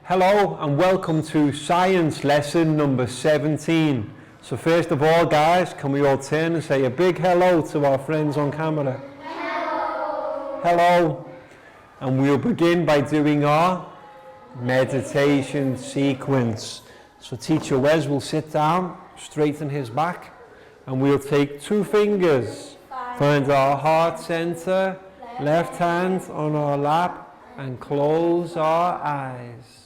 Hello and welcome to science lesson number 17. So first of all, guys, can we all turn and say a big hello to our friends on camera? Hello. Hello. And we'll begin by doing our meditation sequence. So teacher Wes will sit down, straighten his back, and we'll take 2 fingers, find our heart center, left hand on our lap, and close our eyes.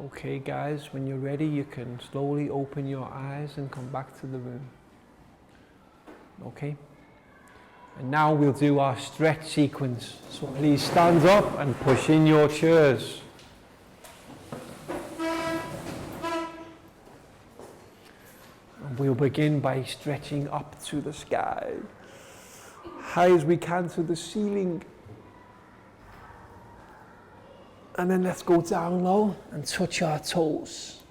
Okay guys, when you're ready you can slowly open your eyes and come back to the room. Okay? And now we'll do our stretch sequence. So please stand up and push in your chairs. And we'll begin by stretching up to the sky, high as we can to the ceiling. And then let's go down low and touch our toes.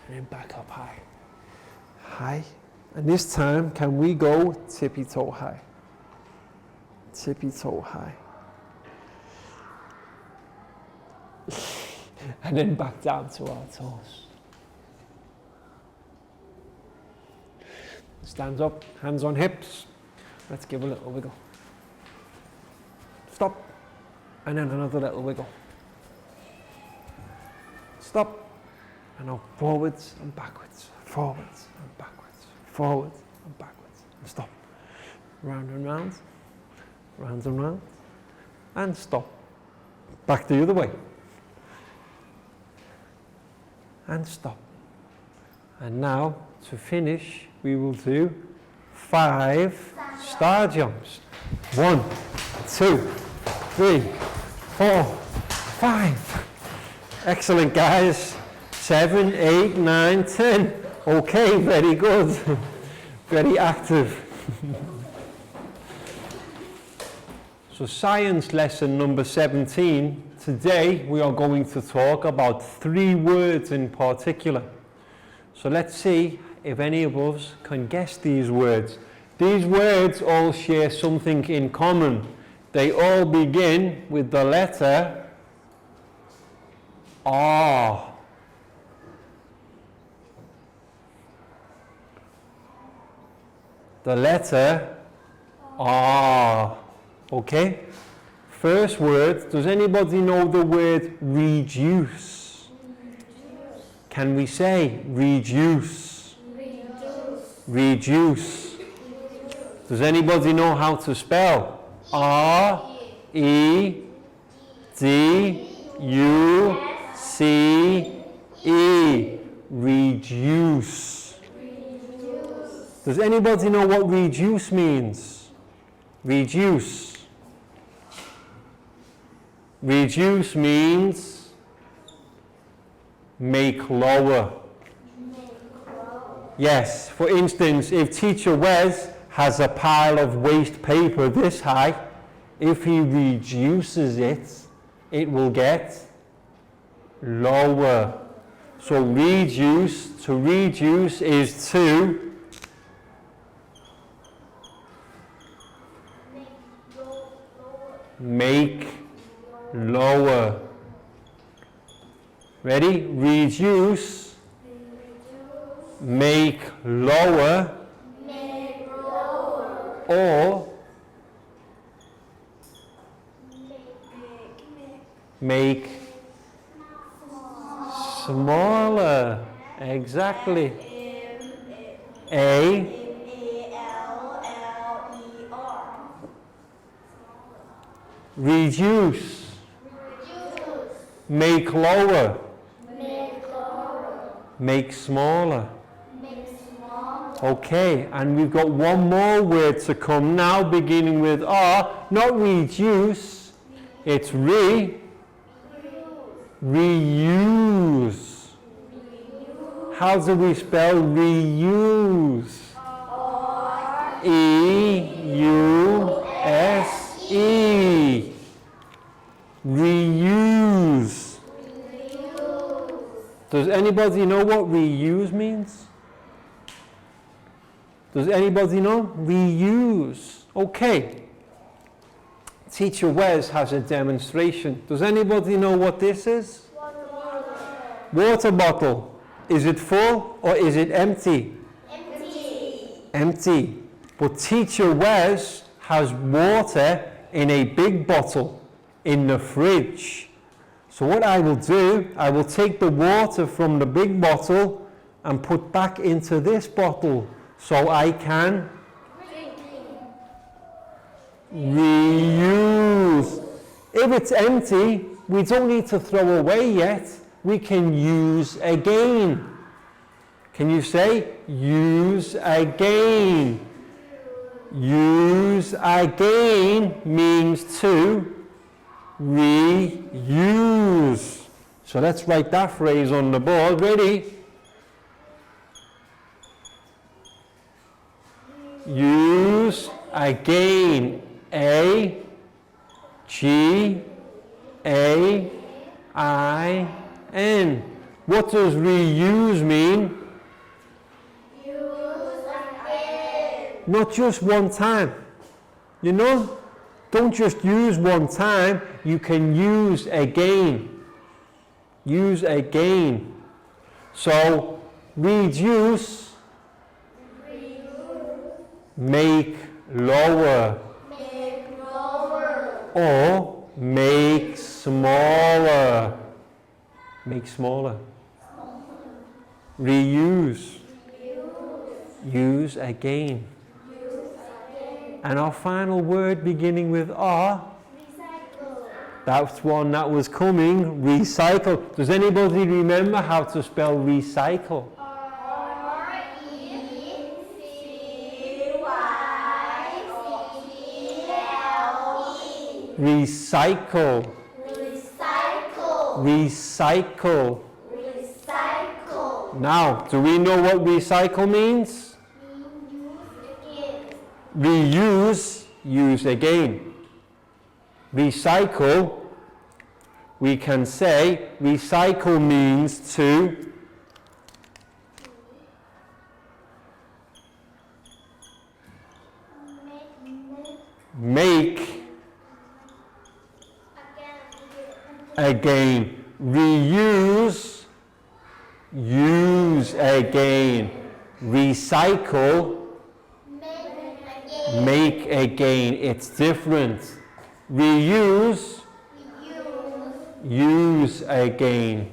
And then back up high. High. And this time, can we go tippy toe high? Tippy toe high. And then back down to our toes. Stand up, hands on hips. Let's give a little wiggle. Stop. And then another little wiggle. Stop. And now forwards and backwards. Forwards and backwards. Forwards and backwards. And stop. Round and round. Round and round. And stop. Back the other way. And stop. And now, to finish, we will do 5 star jumps. 1, 2, 3, 4, 5. Excellent, guys. 7, 8, 9, 10. Okay, very good. Very active. So science lesson number 17. Today we are going to talk about 3 words in particular. So let's see if any of us can guess these words. These words all share something in common. They all begin with the letter R. The letter R. Okay? First word, does anybody know the word reduce? Can we say reduce? Reduce. Does anybody know how to spell? R-E-D-U-C-E. Reduce. Does anybody know what reduce means? Reduce. Reduce means make lower. Yes, for instance, if teacher Wes has a pile of waste paper this high, if he reduces it, it will get lower. So reduce, to reduce is to make lower. Ready? Reduce, make lower, or make smaller. Exactly. Reduce. Make lower. Make smaller. Okay, and we've got one more word to come now, beginning with R. Not reduce, it's reuse. How do we spell reuse? E-U-S-E. Reuse. Does anybody know what reuse means? Does anybody know? Reuse. Okay. Teacher Wes has a demonstration. Does anybody know what this is? Water bottle. Is it full or is it empty? Empty. But teacher Wes has water in a big bottle in the fridge. So what I will do, I will take the water from the big bottle and put back into this bottle so I can reuse. If it's empty, we don't need to throw away yet. We can use again. Can you say use again? Use again means to reuse. So let's write that phrase on the board. Ready? Use again. A-G-A-I-N. What does reuse mean? Use again. Not just one time. You know? Don't just use one time. You can use again. Use again. So, reduce. Make lower. Or make smaller. Make smaller. Reuse. Use again. And our final word beginning with R. Recycle. That's one that was coming. Recycle. Does anybody remember how to spell recycle? R-E-C-Y-C-L-E. Recycle. Recycle. Recycle. Recycle. Now, do we know what recycle means? Reuse, use again. Recycle, we can say recycle means to make again. Reuse, use again. Recycle, make again. It's different. Reuse, use again.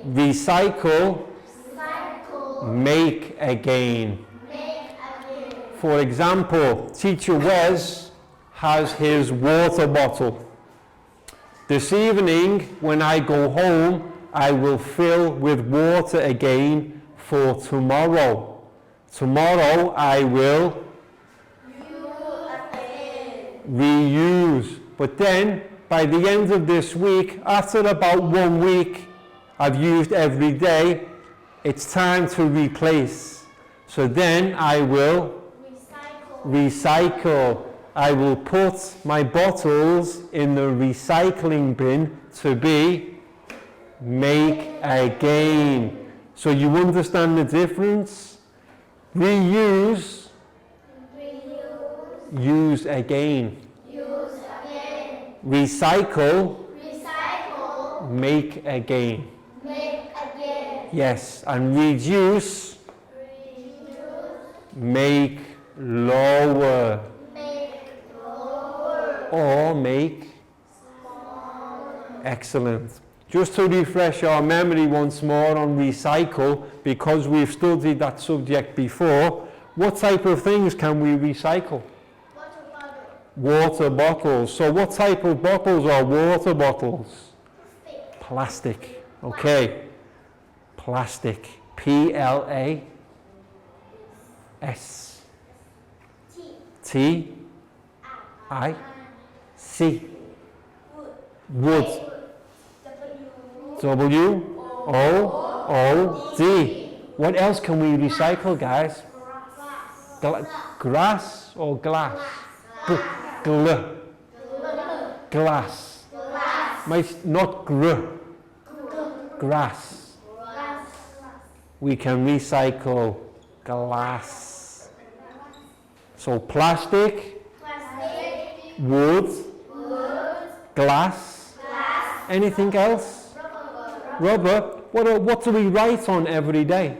Recycle, make again. For example, teacher Wes has his water bottle. This evening, when I go home, I will fill with water again for tomorrow. Tomorrow I will reuse. But then by the end of this week, after about 1 week I've used every day, it's time to replace. So then I will recycle. I will put my bottles in the recycling bin to be make again. So you understand the difference? Reuse, use again. Recycle, make again. Yes, and reduce, make lower. Or make excellent. Just to refresh our memory once more on recycle, because we've studied that subject before, what type of things can we recycle? Water bottles. So what type of bottles are water bottles? Plastic. Okay. Plastic. P-L-A-S-T. T-I-C. Wood. W-O-O-D. What else can we recycle, guys? Grass or glass? Glass. Not grass. We can recycle glass. So plastic, wood, glass. Anything else? Rubber. What do we write on every day?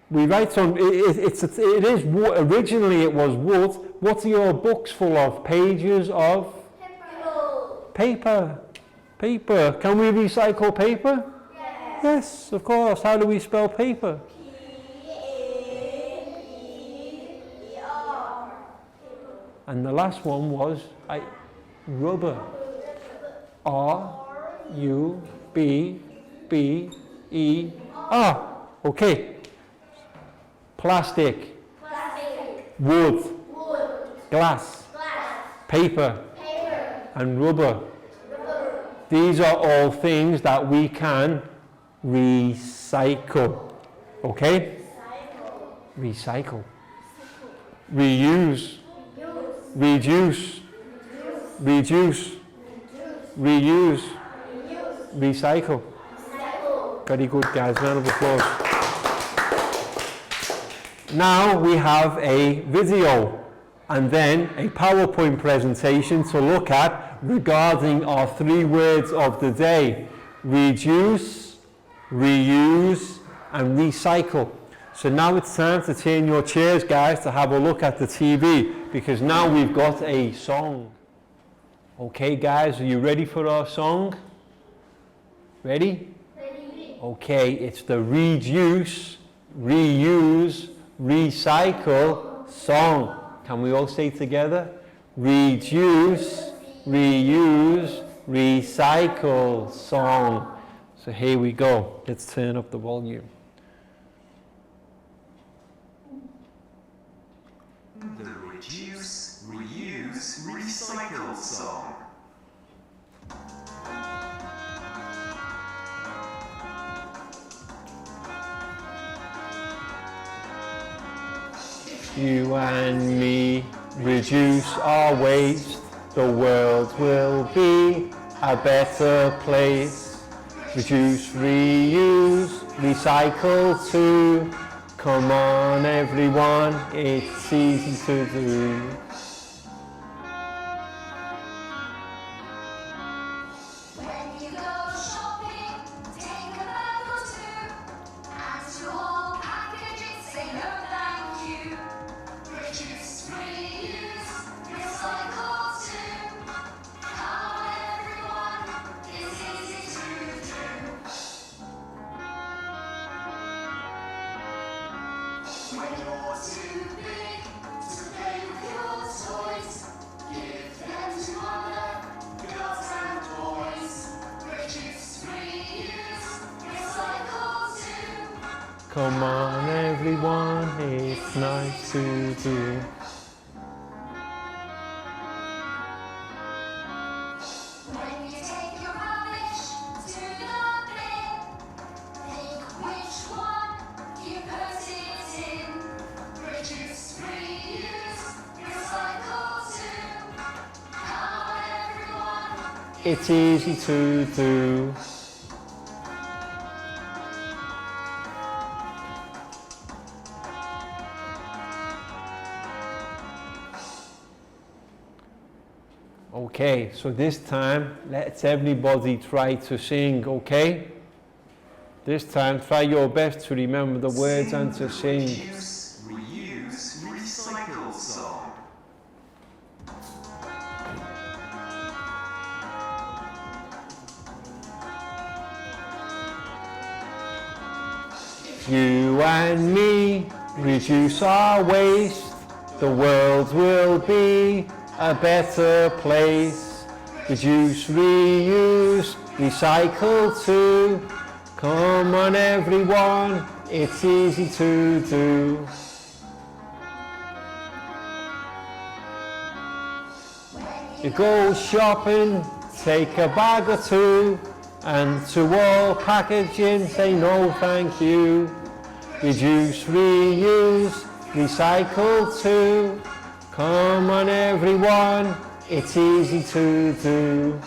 We write on, originally it was wood. What are your books full of? Pages of? Paper. Paper. Can we recycle paper? Yes, of course. How do we spell paper? And the last one was rubber. R-U-B-B-E-R. Okay. Plastic. Wood. Glass. Paper. And rubber. These are all things that we can recycle. Okay? Recycle. Reuse. Reduce. Reduce. Reuse. Recycle. Very good, guys. Round of applause. Now we have a video and then a PowerPoint presentation to look at regarding our 3 words of the day: reduce, reuse, and recycle. So now it's time to turn your chairs, guys, to have a look at the TV, because now we've got a song. Okay, guys, are you ready for our song? Ready? Okay, it's the reduce, reuse, recycle song. Can we all say it together? Reduce, reuse, recycle song. So here we go. Let's turn up the volume. The reduce, reuse, recycle song. You and me reduce our waste, the world will be a better place. Reduce, reuse, recycle too. Come on everyone, it's easy to do. Come on everyone, it's nice to do. When you take your rubbish to the bin, think which one you put it in. Reduce, reuse, recycle too. Come on everyone. It's easy to do. Okay, so this time, let's everybody try to sing, okay? This time, try your best to remember the words and to sing. Reduce, reuse, recycle song. You and me reduce our waste, the world will be a better place. Reduce, reuse, recycle too. Come on everyone, it's easy to do. You go shopping, take a bag or two, and to all packaging say no thank you. Reduce, reuse, recycle too. Come on everyone, it's easy to do.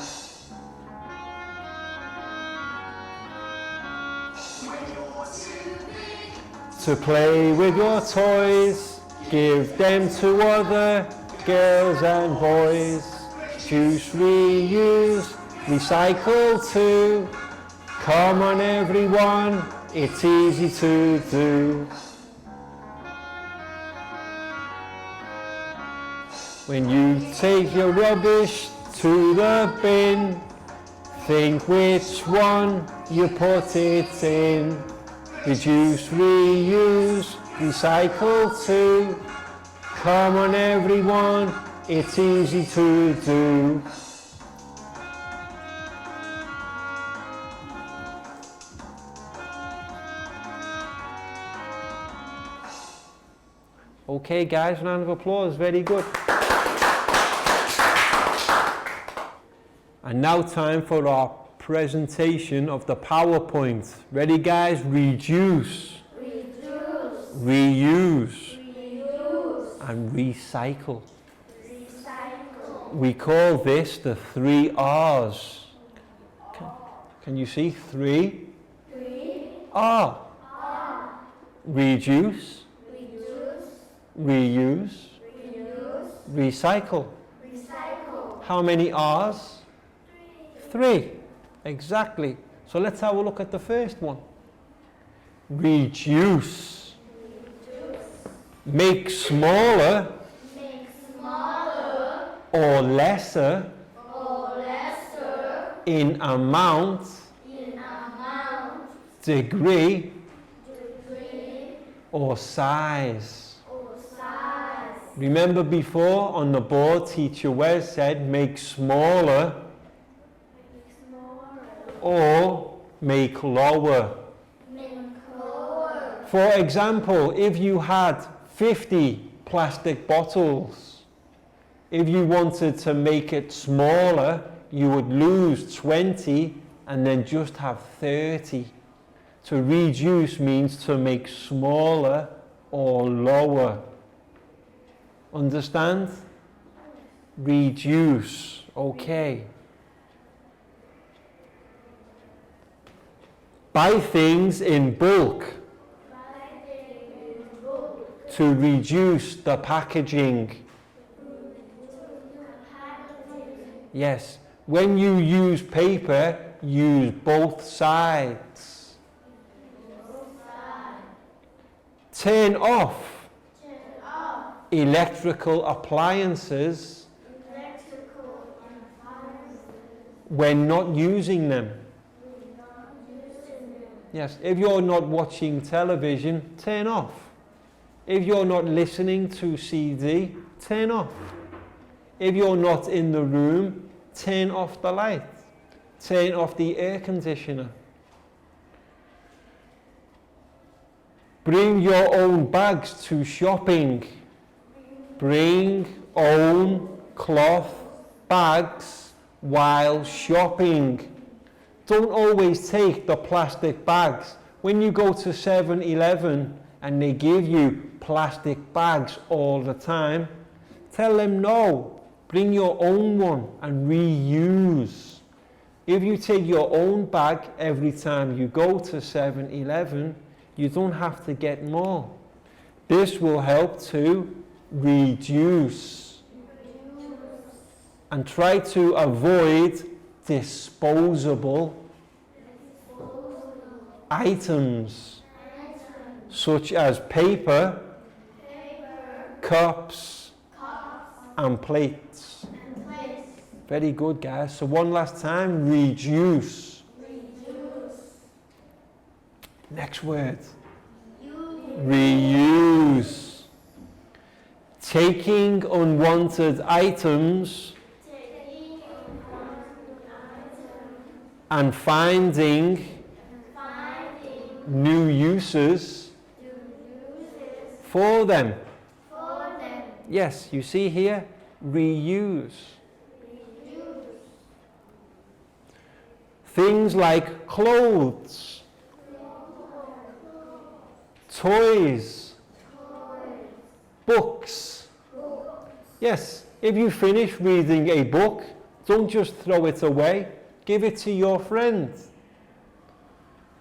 To play with your toys, give them to other girls and boys. Reduce, reuse, recycle too. Come on everyone, it's easy to do. When you take your rubbish to the bin, think which one you put it in. Reduce, reuse, recycle too. Come on everyone, it's easy to do. Okay guys, round of applause, very good. And now time for our presentation of the PowerPoint. Ready guys? Reduce, reuse, and recycle. We call this the 3 R's. Can you see 3? R. Reduce, reuse, recycle. How many R's? 3. Exactly. So let's have a look at the first one. Reduce. Make smaller or lesser in amount, degree or size. Remember before on the board, teacher Wes said make smaller or make lower. For example, if you had 50 plastic bottles, if you wanted to make it smaller, you would lose 20 and then just have 30. To reduce means to make smaller or lower. Understand? Reduce. Okay. Buy things in bulk. To reduce the packaging. Yes. When you use paper, use both sides. Turn off electrical appliances when not using them. Yes, if you're not watching television, turn off. If you're not listening to CD, turn off. If you're not in the room, turn off the light. Turn off the air conditioner. Bring your own bags to shopping. Bring own cloth bags while shopping. Don't always take the plastic bags. When you go to 7-Eleven and they give you plastic bags all the time, tell them no. Bring your own one and reuse. If you take your own bag every time you go to 7-Eleven, you don't have to get more. This will help to reduce and try to avoid disposable items such as paper, cups, and plates. Very good, guys. So one last time, reduce. Next word. Reuse. Taking unwanted items and finding new uses for them. Yes, you see here, reuse. Things like clothes, toys, books. Yes, if you finish reading a book, don't just throw it away. Give it to your friend.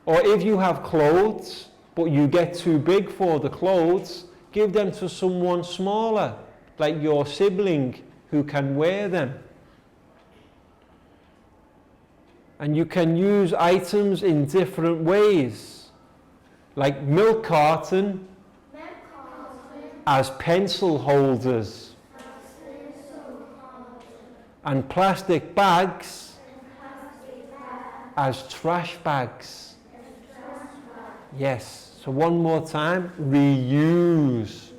Or if you have clothes, but you get too big for the clothes, give them to someone smaller, like your sibling who can wear them. And you can use items in different ways, like milk carton as pencil holders, and plastic bags as trash bags. Yes, so one more time, reuse.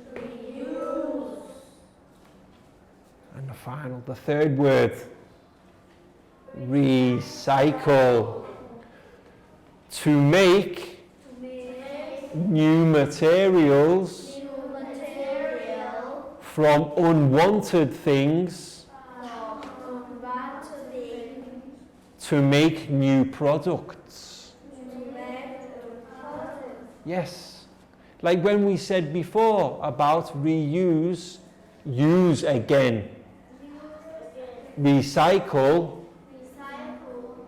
And the third word, recycle. To make new materials from unwanted things to make new products. Yes, like when we said before about reuse, use again. Recycle,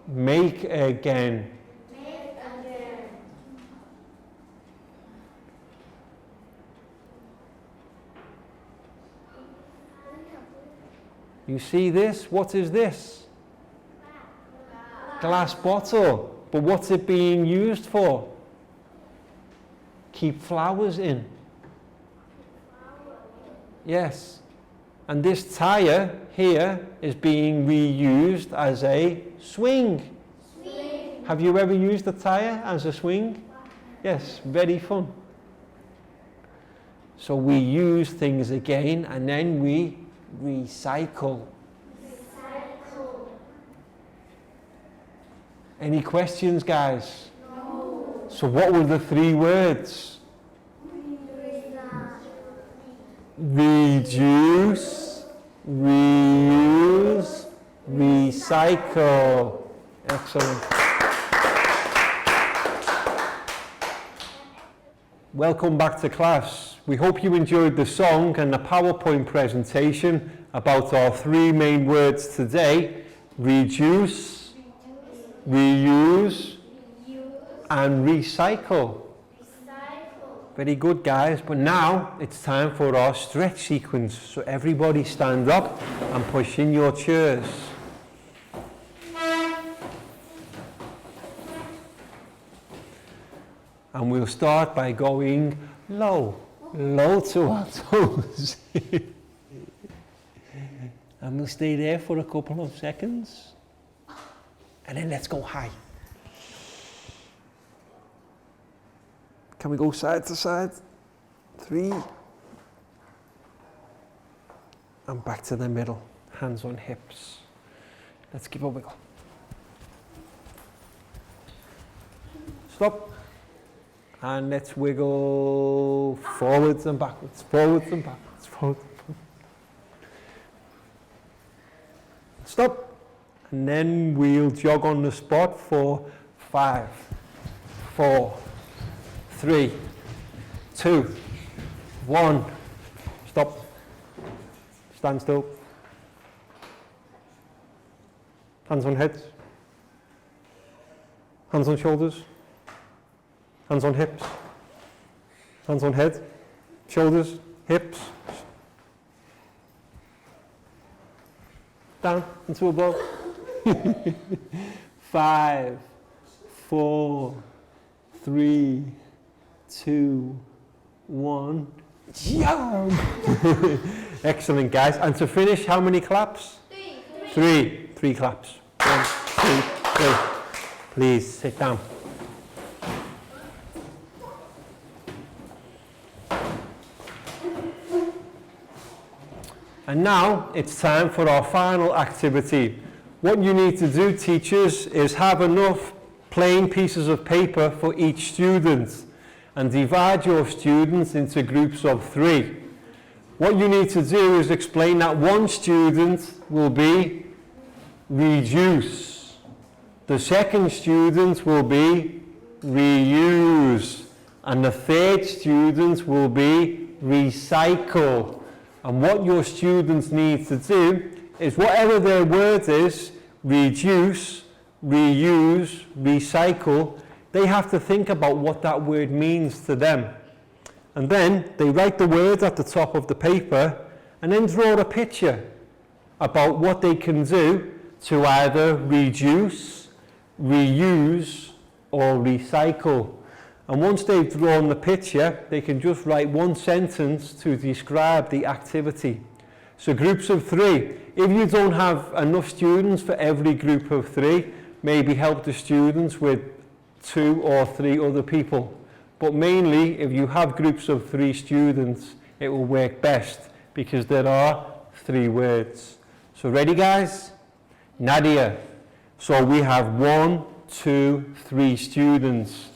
make again. You see this? What is this? Glass bottle. But what's it being used for? Keep flowers in. Yes. And this tire here is being reused as a swing. Have you ever used a tire as a swing? Yes, very fun. So we use things again and then we recycle. Any questions, guys? No. So what were the three words? Reduce, reuse, recycle. Excellent. Welcome back to class. We hope you enjoyed the song and the PowerPoint presentation about our three main words today: reduce, reuse, and recycle. Very good, guys. But now it's time for our stretch sequence. So everybody stand up and push in your chairs. And we'll start by going low to our toes. And we'll stay there for a couple of seconds. And then let's go high. Can we go side to side? 3. And back to the middle. Hands on hips. Let's give a wiggle. Stop. And let's wiggle forwards and backwards, forwards and backwards, forwards and backwards. Stop. And then we'll jog on the spot for 5, 4, 3, 2, 1. Stop. Stand still. Hands on heads. Hands on shoulders. Hands on hips. Hands on head. Shoulders, hips. Down into a ball. 5, 4, 3, 2, 1. Jump! Excellent, guys. And to finish, how many claps? 3. 3 claps. 1, 2, 3. Please sit down. And now it's time for our final activity. What you need to do, teachers, is have enough plain pieces of paper for each student and divide your students into groups of 3. What you need to do is explain that one student will be reduce. The second student will be reuse. And the third student will be recycle. And what your students need to do is whatever their word is, reduce, reuse, recycle, they have to think about what that word means to them. And then they write the word at the top of the paper and then draw a picture about what they can do to either reduce, reuse, or recycle. And once they've drawn the picture, they can just write one sentence to describe the activity. So groups of 3. If you don't have enough students for every group of 3, maybe help the students with 2 or 3 other people. But mainly, if you have groups of 3 students, it will work best because there are 3 words. So ready, guys? Nadia. So we have 1, 2, 3 students.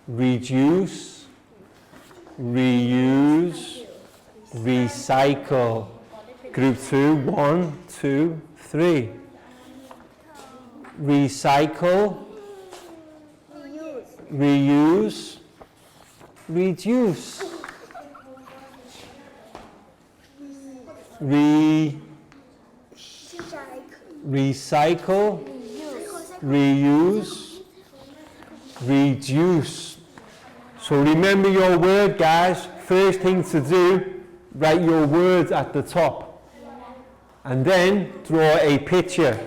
Reduce, reuse, recycle. Group 2, 1, 2, 3. Recycle, reuse, reduce. Recycle, reuse, reduce. So remember your word, guys. First thing to do, write your words at the top. And then draw a picture.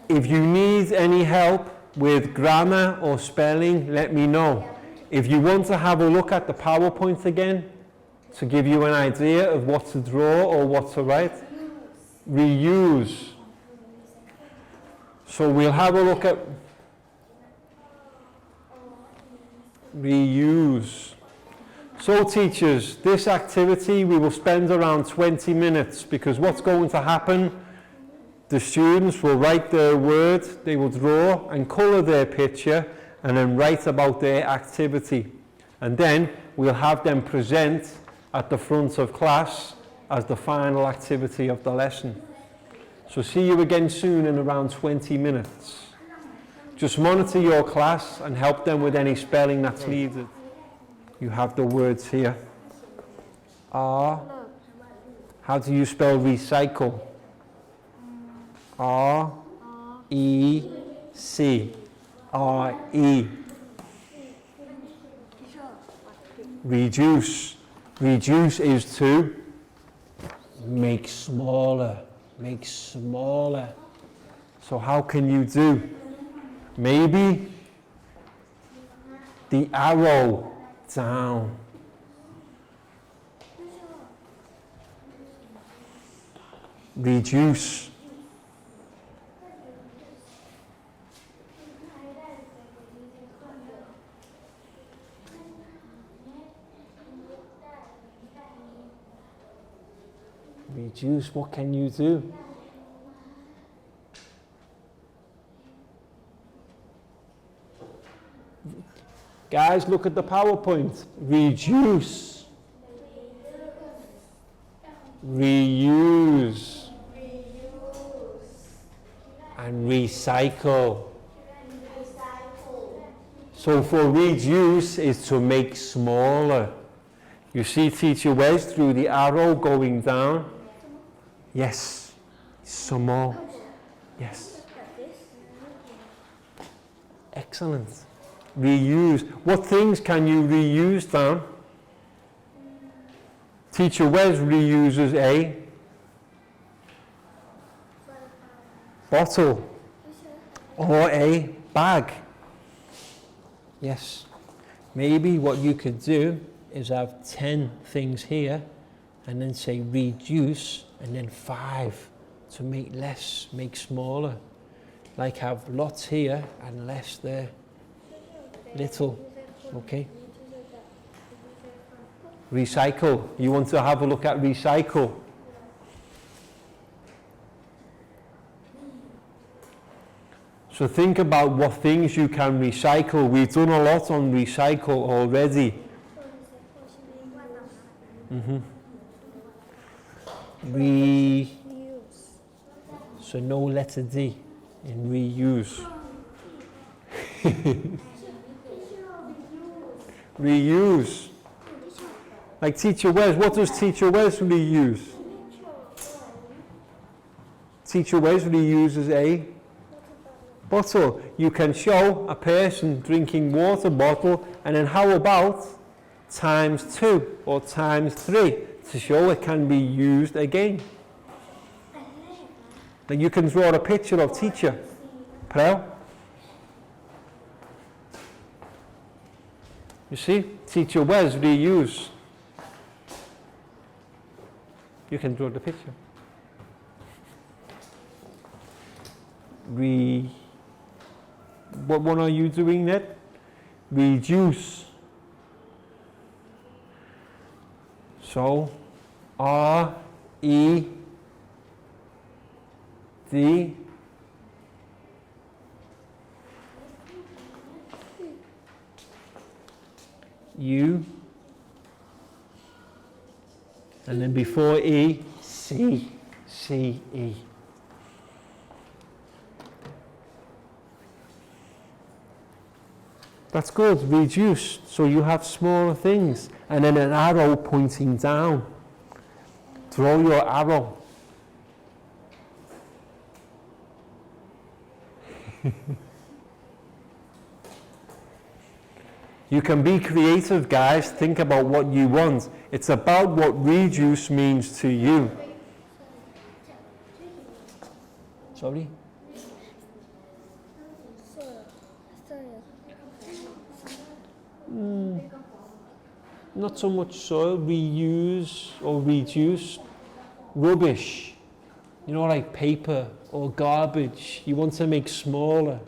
If you need any help with grammar or spelling, let me know. If you want to have a look at the PowerPoint again, to give you an idea of what to draw or what to write, reuse. So we'll have a look at reuse. So teachers, this activity we will spend around 20 minutes because what's going to happen, the students will write their word, they will draw and colour their picture and then write about their activity. And then we'll have them present at the front of class as the final activity of the lesson. So see you again soon in around 20 minutes. Just monitor your class and help them with any spelling that's needed. You have the words here. R. How do you spell recycle? R-E-C. R-E. Reduce. Reduce is to make smaller. Make smaller. So how can you do? Maybe the arrow down. Reduce. Reduce, what can you do? Guys, look at the PowerPoint. Reduce. Reuse. and recycle. Recycle. So for reduce is to make smaller. You see Teacher Wes through the arrow going down? Yes. Some more. Yes. Excellent. Reuse. What things can you reuse, Dan? Teacher Wes reuses a bottle or a bag. Yes. Maybe what you could do is have 10 things here and then say reduce and then 5 to make less, make smaller. Like have lots here and less there. Little. Okay. Recycle. You want to have a look at recycle? So think about what things you can recycle. We've done a lot on recycle already. So no letter D in reuse. Reuse. Like Teacher Wes, what does Teacher Wes reuse? Teacher Wes reuses a bottle. You can show a person drinking water bottle, and then how about times 2 or times 3 to show it can be used again. Then you can draw a picture of teacher. Pearl? You see, Teacher Wes reuse. You can draw the picture. What one are you doing, Ned? Reduce. So, R-E-D U, and then before E, C, C-E. That's good, reduce, so you have smaller things, and then an arrow pointing down. Draw your arrow. You can be creative, guys. Think about what you want. It's about what reduce means to you. Sorry? Not so much soil, reuse or reduce. Rubbish, you know, like paper or garbage, you want to make smaller.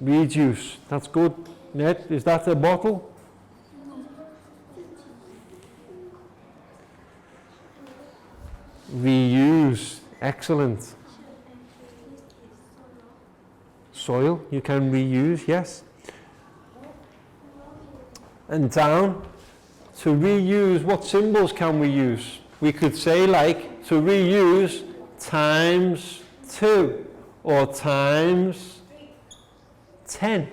Reduce, that's good. Ned, is that a bottle? Reuse, excellent. Soil, you can reuse, yes. And down, to reuse, what symbols can we use? We could say like, to reuse times 2 or times 10.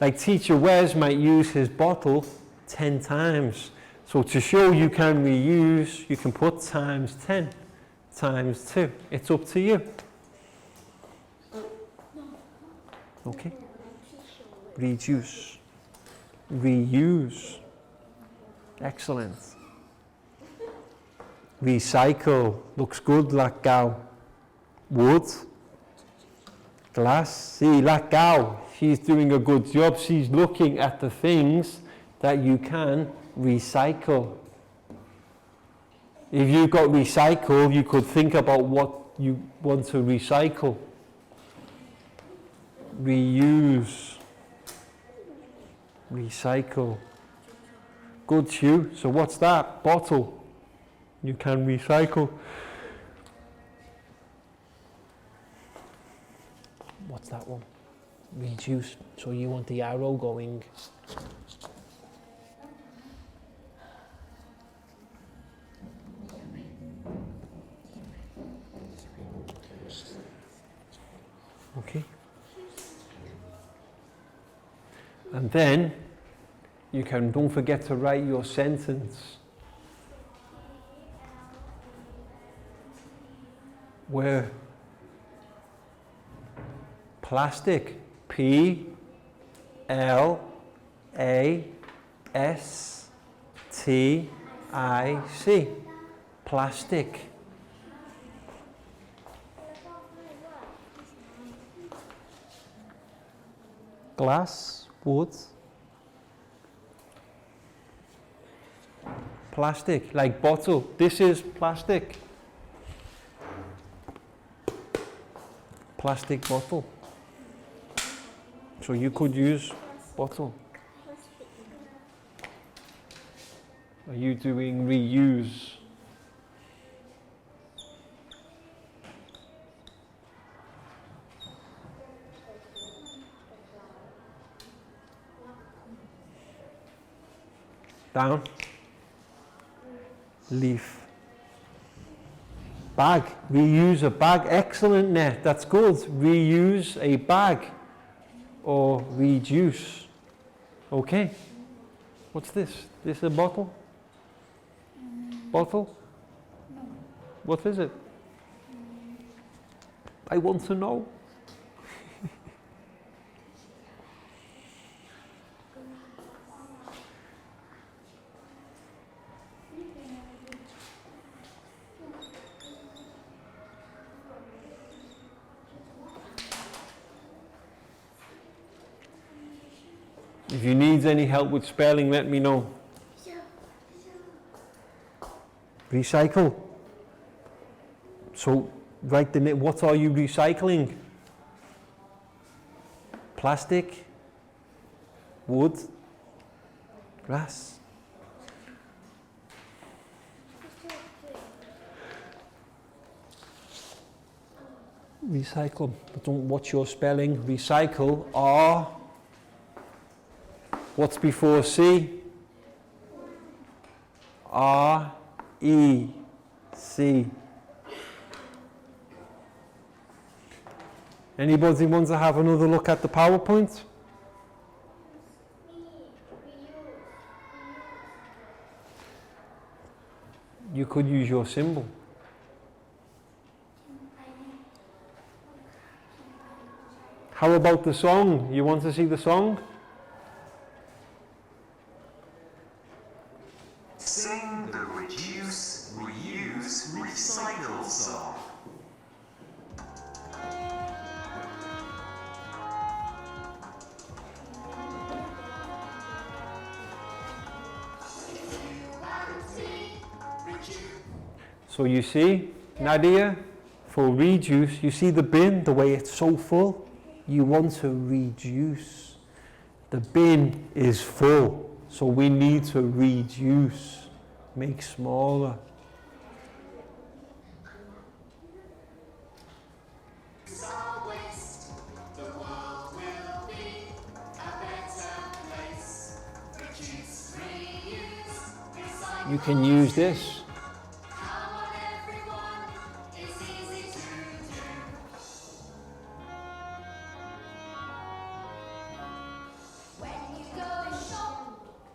Like Teacher Wes might use his bottle 10 times. So to show you can reuse, you can put times 10, times 2. It's up to you. Okay? Reduce. Reuse. Excellent. Recycle. Looks good, let go. Wood. Glass. See, let go. She's doing a good job. She's looking at the things that you can recycle. If you've got recycle, you could think about what you want to recycle. Reuse. Recycle. Good, Hugh. So what's that? Bottle. You can recycle. What's that one? Reduce. So you want the arrow going. Okay. And then you can, don't forget to write your sentence where plastic, P-L-A-S-T-I-C, plastic. Glass, wood, plastic, like bottle. This is plastic. Plastic bottle. So you could use bottle. Are you doing reuse? Down. Leaf. Bag. Reuse a bag. Excellent, Net. That's good. Reuse a bag. Or reduce. Okay. What's this? This a bottle? Bottle? What is it? I want to know. If you need any help with spelling, let me know. Recycle. So write the name. What are you recycling? Plastic, wood, grass. Recycle. But don't watch your spelling. Recycle. R. What's before C? R, E, C. Anybody want to have another look at the PowerPoint? You could use your symbol. How about the song? You want to see the song? Sing the reduce, reuse, recycle song. So you see, Nadia, for reduce, you see the bin, the way it's so full? You want to reduce. The bin is full, so we need to reduce, make smaller. You can use this.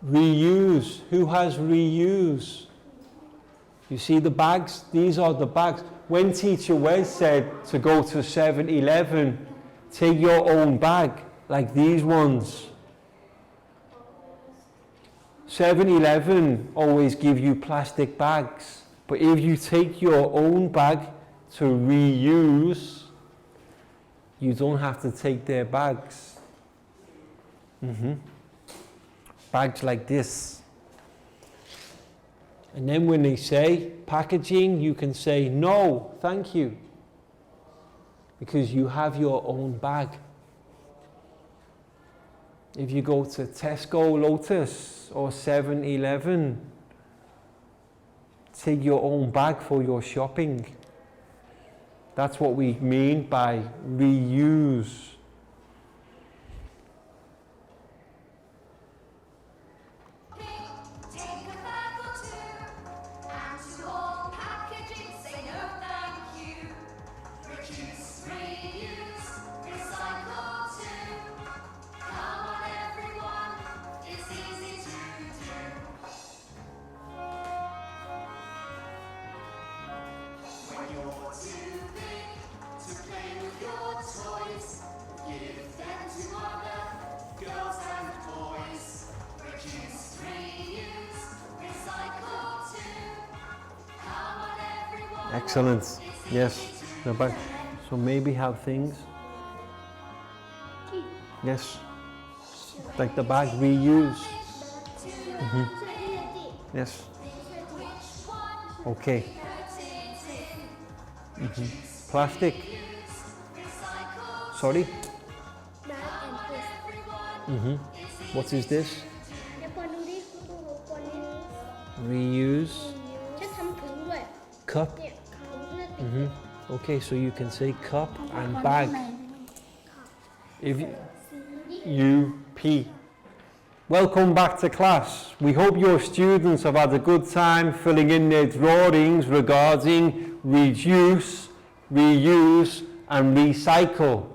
Reuse. Who has reuse? You see the bags? These are the bags. When Teacher Wes said to go to 7-Eleven, take your own bag, like these ones. 7-Eleven always give you plastic bags, but if you take your own bag to reuse, you don't have to take their bags. Bags like this. And then when they say packaging, you can say no, thank you, because you have your own bag. If you go to Tesco, Lotus or 7-Eleven, take your own bag for your shopping. That's what we mean by reuse. too big to play with your toys. Give them to other girls and boys. Reduce, reuse, recycle too. Come on everyone. Excellent. Yes. The bag. So maybe have things. Yes. Like the bag reuse. Yes. Okay. Plastic. Sorry. What is this? Reuse. Cup. Okay, so you can say cup and bag. If you P. Welcome back to class. We hope your students have had a good time filling in their drawings regarding reduce, reuse and recycle.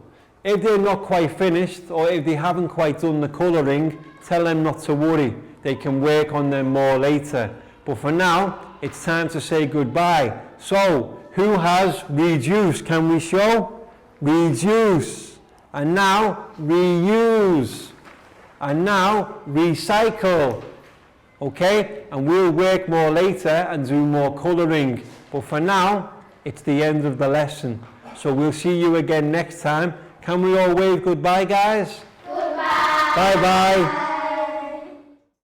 If they're not quite finished or if they haven't quite done the colouring, tell them not to worry. They can work on them more later. But for now, it's time to say goodbye. So, who has reduce? Can we show? Reduce. And now, reuse. And now, recycle. Okay? And we'll work more later and do more colouring. But for now, it's the end of the lesson. So we'll see you again next time. Can we all wave goodbye, guys? Goodbye. Bye-bye.